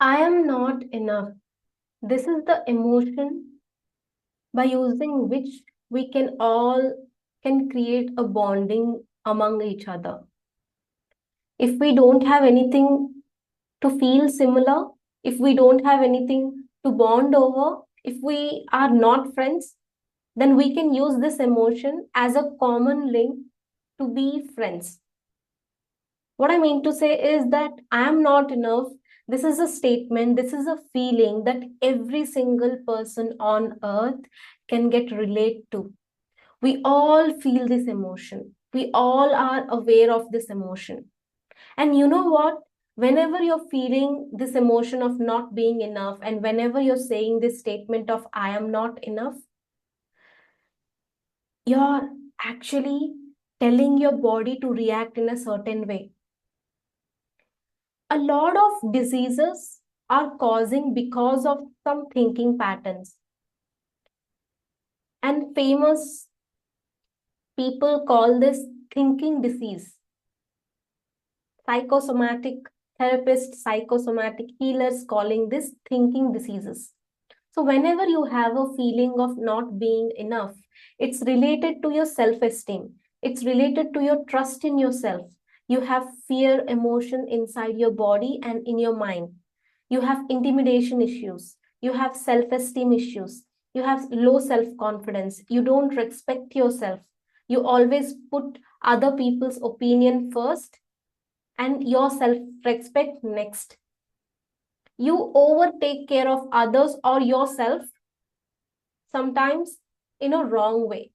I am not enough. This is the emotion by using which we can create a bonding among each other. If we don't have anything to feel similar, if we don't have anything to bond over, if we are not friends, then we can use this emotion as a common link to be friends. What I mean to say is that I am not enough. This is a statement, this is a feeling that every single person on earth can get relate to. We all feel this emotion. We all are aware of this emotion. And you know what? Whenever you're feeling this emotion of not being enough, and whenever you're saying this statement of I am not enough, you're actually telling your body to react in a certain way. A lot of diseases are causing because of some thinking patterns, and famous people call this thinking disease. Psychosomatic therapists, psychosomatic healers calling this thinking diseases. So whenever you have a feeling of not being enough, it's related to your self-esteem, it's related to your trust in yourself. You have fear emotion inside your body and in your mind. You have intimidation issues, you have self-esteem issues, you have low self-confidence, you don't respect yourself, you always put other people's opinion first and your self-respect next. You over take care of others or yourself, sometimes in a wrong way.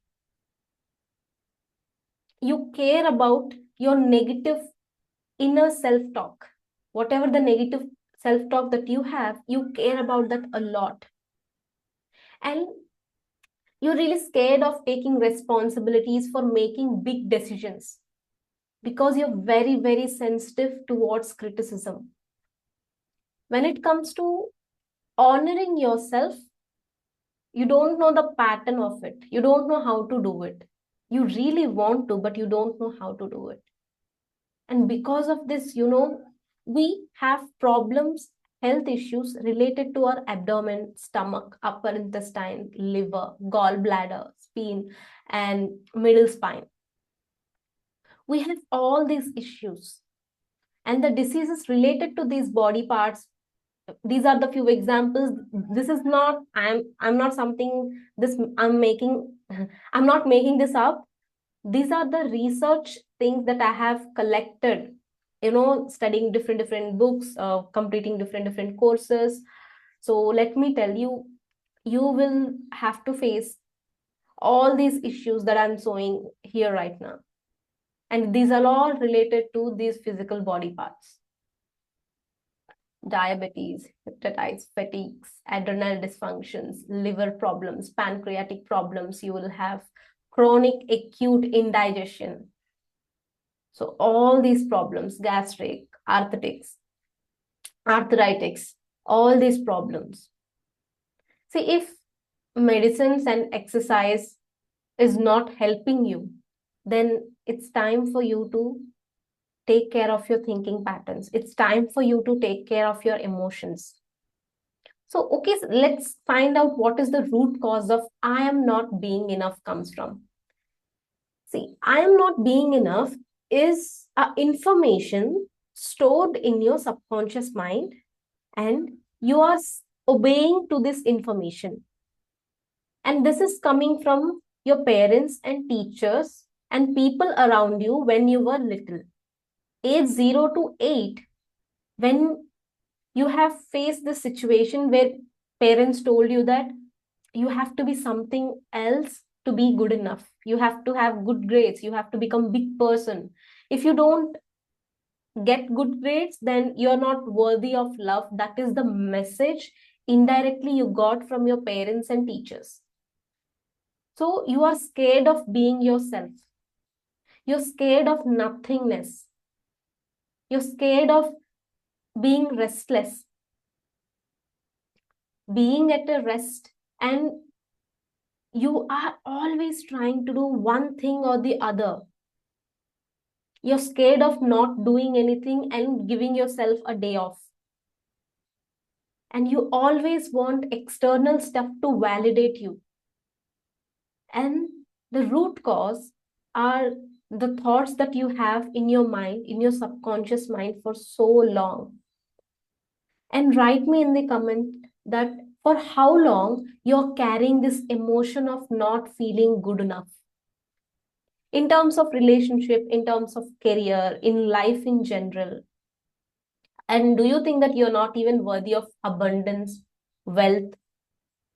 You care about your negative inner self-talk. Whatever the negative self-talk that you have, you care about that a lot. And you're really scared of taking responsibilities for making big decisions because you're very, very sensitive towards criticism. When it comes to honoring yourself, you don't know the pattern of it. You don't know how to do it. You really want to, but you don't know how to do it. And because of this, we have problems, health issues related to our abdomen, stomach, upper intestine, liver, gallbladder, spine, and middle spine. We have all these issues. And the diseases related to these body parts, these are the few examples. This is not, I'm not something this I'm making, I'm not making this up. These are the research things that I have collected, studying different books, completing different courses. So let me tell you, you will have to face all these issues that I'm showing here right now. And these are all related to these physical body parts. Diabetes, hepatitis, fatigues, adrenal dysfunctions, liver problems, pancreatic problems, you will have chronic acute indigestion. So all these problems, gastric, arthritis, all these problems. See, if medicines and exercise is not helping you, then it's time for you to take care of your thinking patterns. It's time for you to take care of your emotions. So, okay, so let's find out what is the root cause of I am not being enough comes from. See, I am not being enough is information stored in your subconscious mind, and you are obeying to this information. And this is coming from your parents and teachers and people around you when you were little. Age 0 to 8, when you have faced the situation where parents told you that you have to be something else to be good enough, you have to have good grades, you have to become big person. If you don't get good grades, then you're not worthy of love. That is the message indirectly you got from your parents and teachers. So you are scared of being yourself, you're scared of nothingness, you're scared of being restless, being at a rest, and you are always trying to do one thing or the other. You're scared of not doing anything and giving yourself a day off. and you always want external stuff to validate you. And the root cause are the thoughts that you have in your mind, in your subconscious mind for so long. And write me in the comment that for how long you're carrying this emotion of not feeling good enough in terms of relationship, in terms of career, in life in general. And do you think that you're not even worthy of abundance, wealth,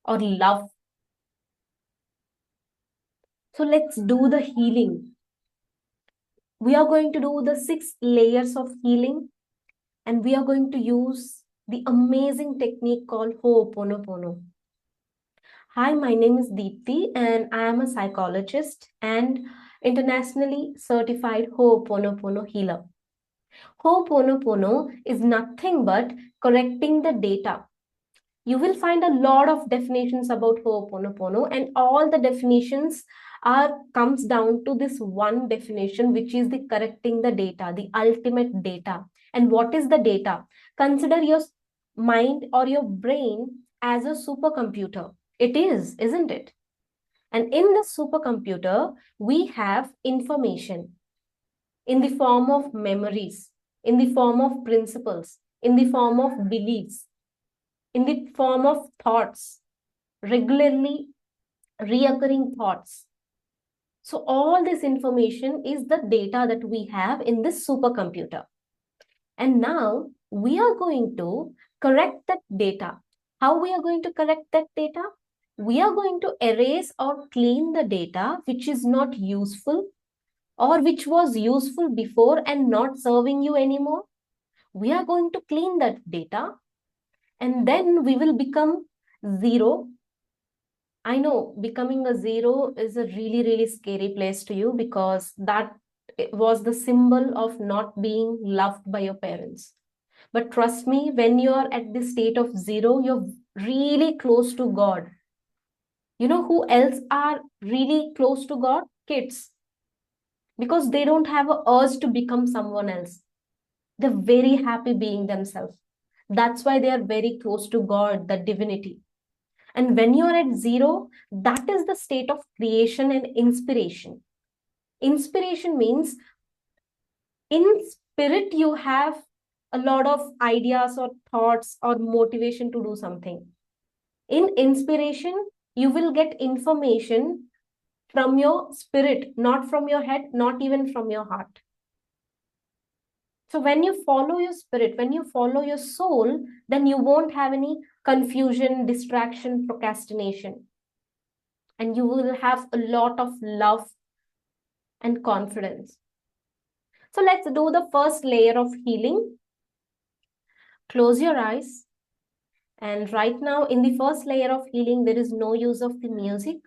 or love? So let's do the healing. We are going to do the 6 layers of healing, and we are going to use the amazing technique called hooponopono. Hi, my name is Deepthi, and I am a psychologist and internationally certified hooponopono healer. Hooponopono is nothing but correcting the data. You will find a lot of definitions about Ho'oponopono, and all the definitions are comes down to this one definition, which is the correcting the data, the ultimate data. And what is the data? Consider your mind or your brain as a supercomputer. It is, isn't it? And in the supercomputer, we have information in the form of memories, in the form of principles, in the form of beliefs, in the form of thoughts, regularly reoccurring thoughts. So all this information is the data that we have in this supercomputer. And now we are going to correct that data. How we are going to correct that data? We are going to erase or clean the data which is not useful or which was useful before and not serving you anymore. We are going to clean that data, and then we will become zero. I know becoming a zero is a really, really scary place to you, because that was the symbol of not being loved by your parents. But trust me, when you are at the state of zero, you're really close to God. You know who else are really close to God? Kids. Because they don't have a urge to become someone else. They're very happy being themselves. That's why they are very close to God, the divinity. And when you're at zero, that is the state of creation and inspiration. Inspiration means in spirit, you have a lot of ideas or thoughts or motivation to do something. In inspiration, you will get information from your spirit, not from your head, not even from your heart. So when you follow your spirit, when you follow your soul, then you won't have any confusion, distraction, procrastination. And you will have a lot of love and confidence. So let's do the first layer of healing. Close your eyes. And right now, in the first layer of healing, there is no use of the music.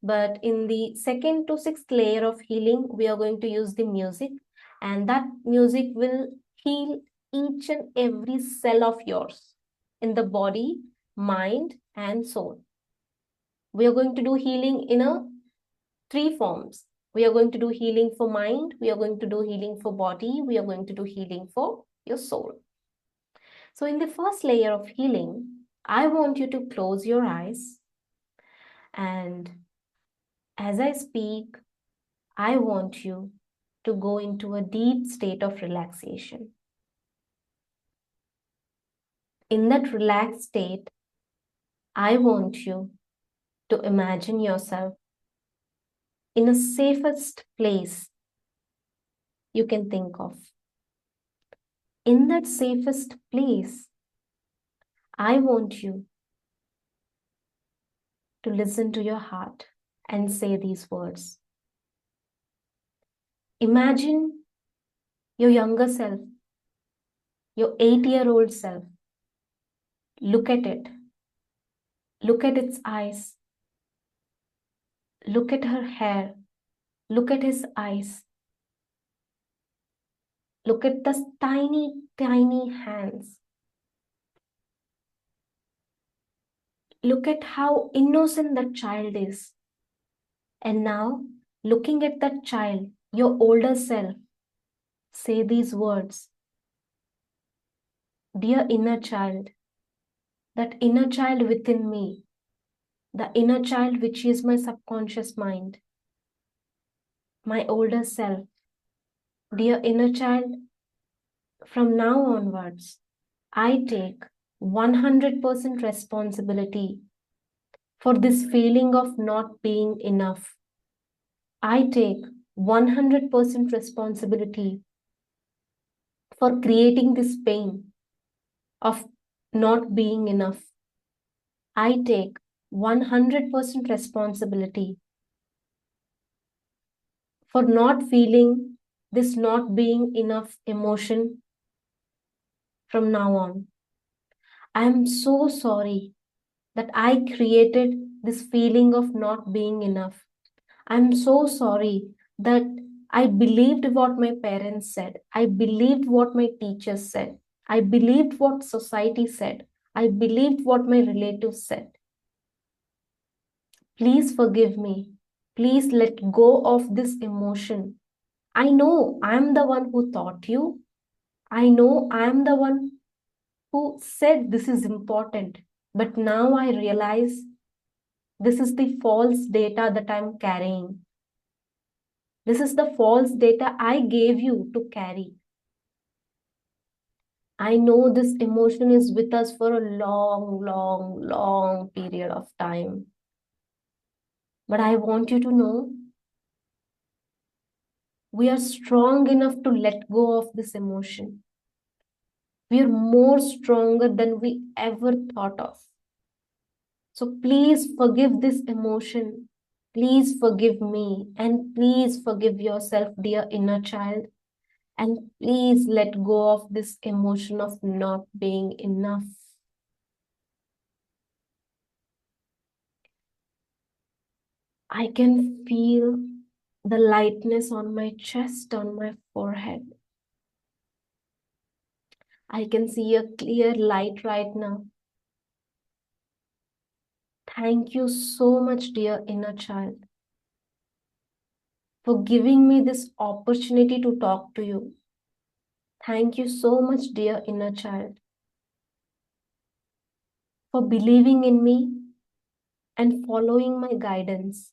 But in the second to sixth layer of healing, we are going to use the music. And that music will heal each and every cell of yours in the body, mind, and soul. We are going to do healing in a 3 forms. We are going to do healing for mind, we are going to do healing for body, we are going to do healing for your soul. So in the first layer of healing, I want you to close your eyes, and as I speak, I want you to go into a deep state of relaxation. In that relaxed state, I want you to imagine yourself in a safest place you can think of. In that safest place, I want you to listen to your heart and say these words. Imagine your younger self, your 8-year-old self. Look at it. Look at its eyes. Look at her hair. Look at his eyes. Look at the tiny, tiny hands. Look at how innocent that child is. And now, looking at that child, your older self, say these words. Dear inner child, that inner child within me, the inner child which is my subconscious mind, my older self. Dear inner child, from now onwards, I take 100% responsibility for this feeling of not being enough. I take 100% responsibility for creating this pain of not being enough. I take 100% responsibility for not feeling this not being enough emotion from now on. I am so sorry that I created this feeling of not being enough. I'm so sorry that I believed what my parents said. I believed what my teachers said. I believed what society said. I believed what my relatives said. Please forgive me. Please let go of this emotion. I know I'm the one who taught you. I know I'm the one who said this is important. But now I realize this is the false data that I'm carrying. This is the false data I gave you to carry. I know this emotion is with us for a long, long, long period of time. But I want you to know we are strong enough to let go of this emotion. We are more stronger than we ever thought of. So please forgive this emotion. Please forgive me. And please forgive yourself, dear inner child. And please let go of this emotion of not being enough. I can feel the lightness on my chest, on my forehead. I can see a clear light right now. Thank you so much, dear inner child, for giving me this opportunity to talk to you. Thank you so much, dear inner child, for believing in me and following my guidance.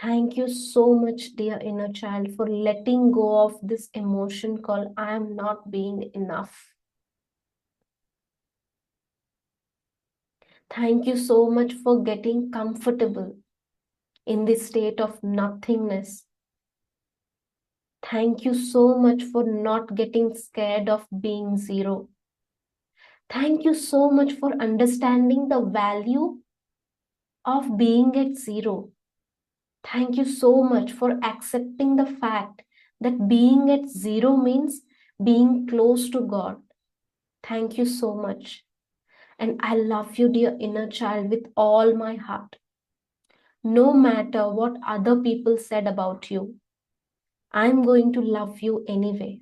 Thank you so much, dear inner child, for letting go of this emotion called I am not being enough. Thank you so much for getting comfortable in this state of nothingness. Thank you so much for not getting scared of being zero. Thank you so much for understanding the value of being at zero. Thank you so much for accepting the fact that being at zero means being close to God. Thank you so much. And I love you, dear inner child, with all my heart. No matter what other people said about you, I'm going to love you anyway.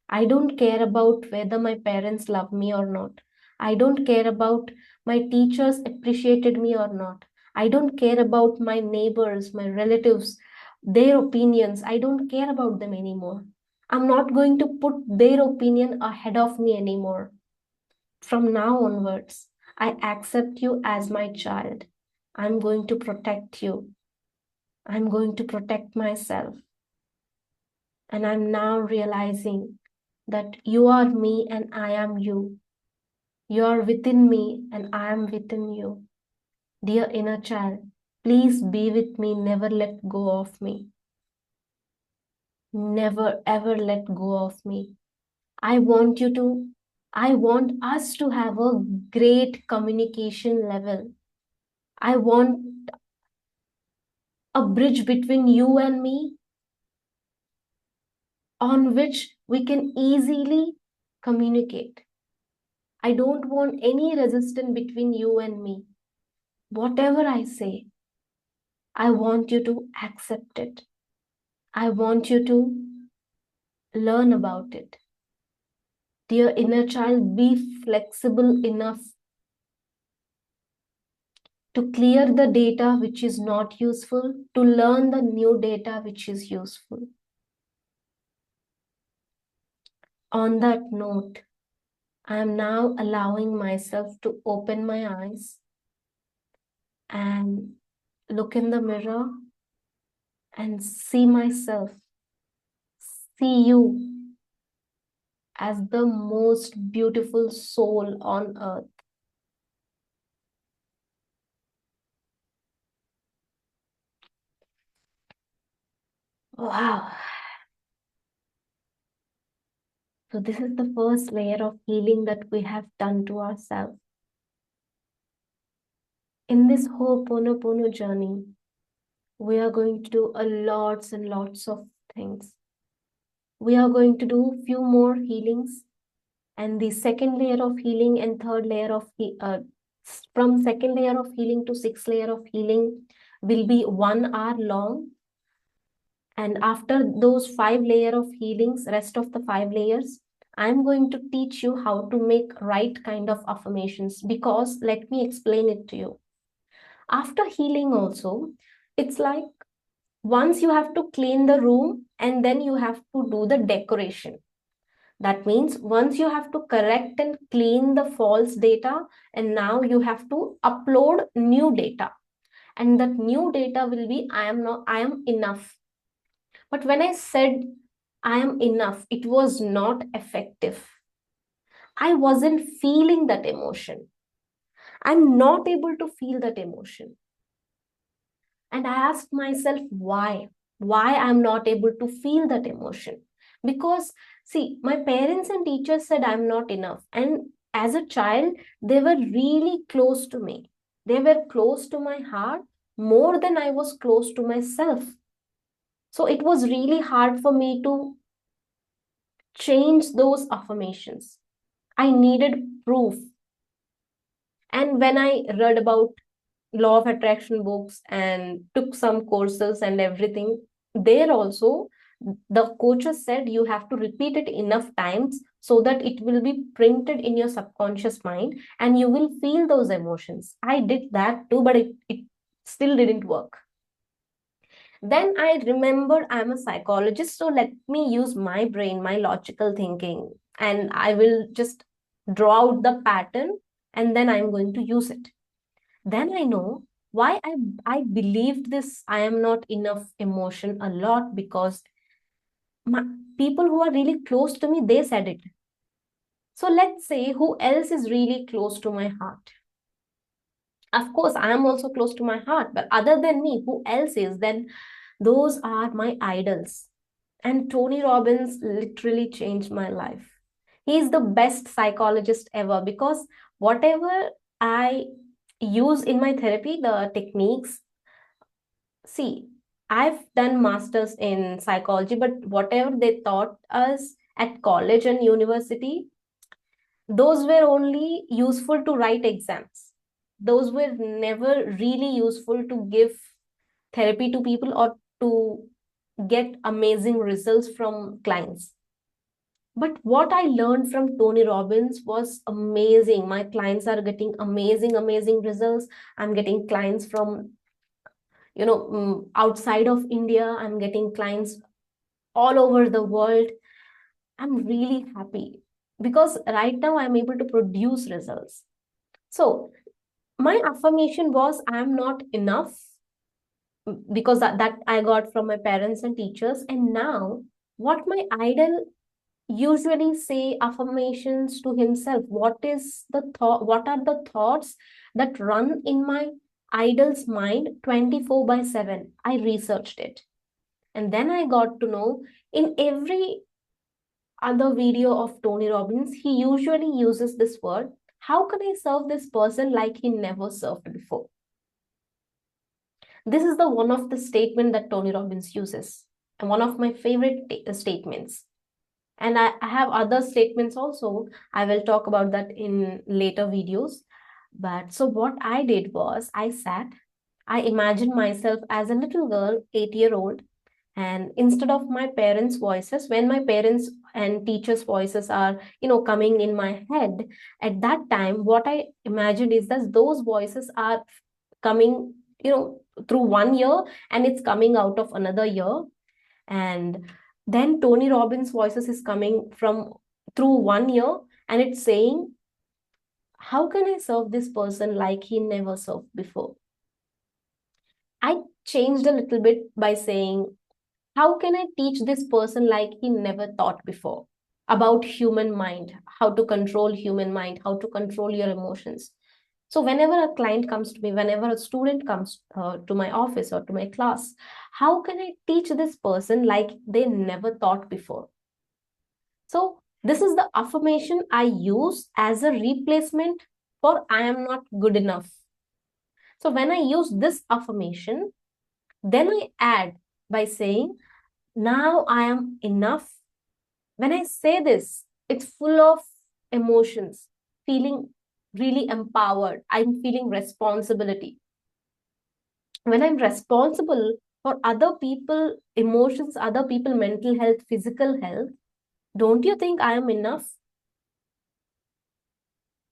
I don't care about whether my parents love me or not. I don't care about my teachers appreciated me or not. I don't care about my neighbors, my relatives, their opinions. I don't care about them anymore. I'm not going to put their opinion ahead of me anymore. From now onwards, I accept you as my child. I'm going to protect you. I'm going to protect myself. And I'm now realizing that you are me and I am you. You are within me and I am within you. Dear inner child, please be with me. Never let go of me. Never ever let go of me. I want us to have a great communication level. I want a bridge between you and me on which we can easily communicate. I don't want any resistance between you and me. Whatever I say, I want you to accept it. I want you to learn about it. Dear inner child, be flexible enough to clear the data which is not useful, to learn the new data which is useful. On that note, I am now allowing myself to open my eyes and look in the mirror and see myself, see you as the most beautiful soul on earth. Wow. So this is the first layer of healing that we have done to ourselves. In this hooponopono journey, we are going to do a lots and lots of things. We are going to do few more healings, and the second layer of healing and third layer of from second layer of healing to sixth layer of healing will be 1 hour long. And after those 5 layers of healings, rest of the 5 layers, I'm going to teach you how to make right kind of affirmations. Because let me explain it to you. After healing also, it's like once you have to clean the room and then you have to do the decoration. That means once you have to correct and clean the false data, and now you have to upload new data. And that new data will be I am enough. But when I said I am enough, it was not effective. I wasn't feeling that emotion. I'm not able to feel that emotion. And I asked myself why I'm not able to feel that emotion. Because see, my parents and teachers said I'm not enough. And as a child, they were really close to me. They were close to my heart more than I was close to myself. So it was really hard for me to change those affirmations. I needed proof. And when I read about law of attraction books and took some courses and everything, there also the coaches said you have to repeat it enough times so that it will be printed in your subconscious mind and you will feel those emotions. I did that too, but it still didn't work. Then I remembered I'm a psychologist, so let me use my brain, my logical thinking, and I will just draw out the pattern and then I'm going to use it. Then I know why I believed this I am not enough emotion a lot, because my, people who are really close to me, they said it. So let's say who else is really close to my heart. Of course, I am also close to my heart, but other than me, who else is? Then those are my idols. And Tony Robbins literally changed my life. He's the best psychologist ever, because whatever I use in my therapy, the techniques, see, I've done masters in psychology, but whatever they taught us at college and university, those were only useful to write exams. Those were never really useful to give therapy to people or to get amazing results from clients. But what I learned from Tony Robbins was amazing. My clients are getting amazing results. I'm getting clients from, outside of India. I'm getting clients all over the world. I'm really happy because right now I'm able to produce results. So my affirmation was I'm not enough, because that I got from my parents and teachers. And now what my idol usually say affirmations to himself, what are the thoughts that run in my idol's mind 24/7. I researched it, and then I got to know in every other video of Tony Robbins, he usually uses this word, how can I serve this person like he never served before? This is the one of the statement that Tony Robbins uses, and one of my favorite statements. And I have other statements also. I will talk about that in later videos. But so what I did was I imagined myself as a little girl, 8-year-old, and instead of my parents' voices, when my parents and teachers' voices are, coming in my head, at that time, what I imagined is that those voices are coming, through one year and it's coming out of another year. And then Tony Robbins voices is coming from through one year And it's saying, how can I serve this person like he never served before? I changed a little bit by saying, how can I teach this person like he never thought before about human mind, how to control human mind, how to control your emotions? So whenever a client comes to me, whenever a student comes to my office or to my class, how can I teach this person like they never thought before? So this is the affirmation I use as a replacement for I am not good enough. So when I use this affirmation, then I add by saying, now I am enough. When I say this, it's full of emotions, feeling really empowered. I'm feeling responsibility. When I'm responsible for other people emotions, other people mental health, physical health, don't you think I am enough?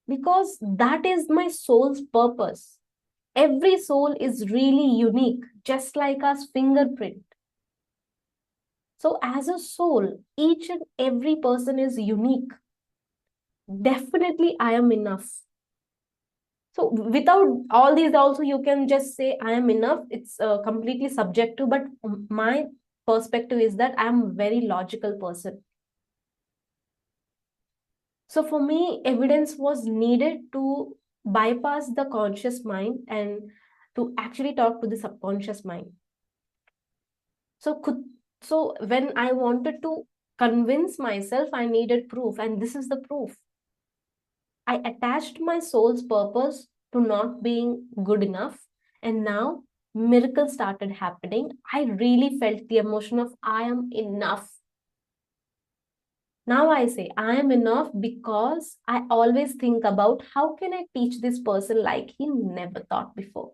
Because that is my soul's purpose. Every soul is really unique, just like our fingerprint. So as a soul, each and every person is unique. Definitely I am enough. So without all these also, you can just say I am enough. It's completely subjective, but my perspective is that I'm a very logical person. So for me, evidence was needed to bypass the conscious mind and to actually talk to the subconscious mind. So when I wanted to convince myself, I needed proof, and this is the proof. I attached my soul's purpose to not being good enough, and now miracles started happening. I really felt the emotion of I am enough. Now I say I am enough because I always think about how can I teach this person like he never thought before.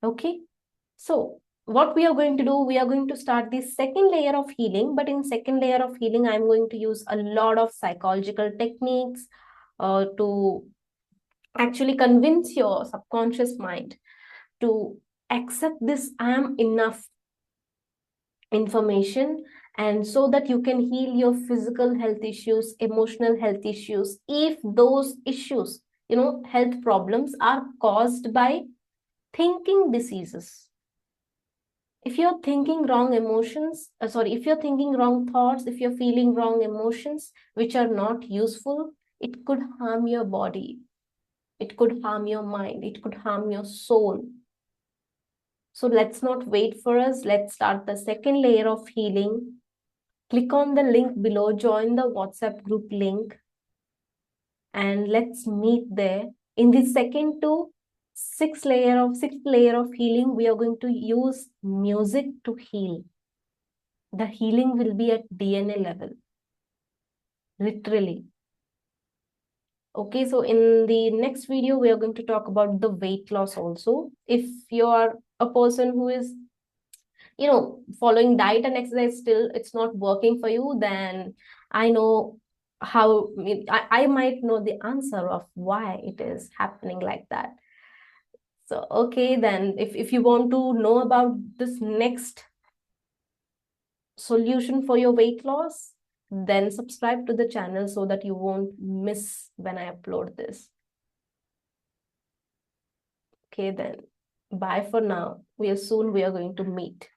Okay, so what we are going to do, we are going to start the second layer of healing, but in second layer of healing, I'm going to use a lot of psychological techniques to actually convince your subconscious mind to accept this I am enough information, and so that you can heal your physical health issues, emotional health issues, if those issues, health problems are caused by thinking diseases. If you're thinking wrong emotions, if you're thinking wrong thoughts, if you're feeling wrong emotions which are not useful, it could harm your body, it could harm your mind, it could harm your soul. So let's not wait for us. Let's start the second layer of healing. Click on the link below, join the WhatsApp group link, and let's meet there. In the second to sixth layer of healing, we are going to use music to heal. The healing will be at DNA level, literally. Okay, so in the next video, we are going to talk about the weight loss also. If you are a person who is following diet and exercise, still it's not working for you, then I know how, I might know the answer of why it is happening like that. So okay, then if you want to know about this next solution for your weight loss, then subscribe to the channel so that you won't miss when I upload this. Okay, then bye for now. We are going to meet.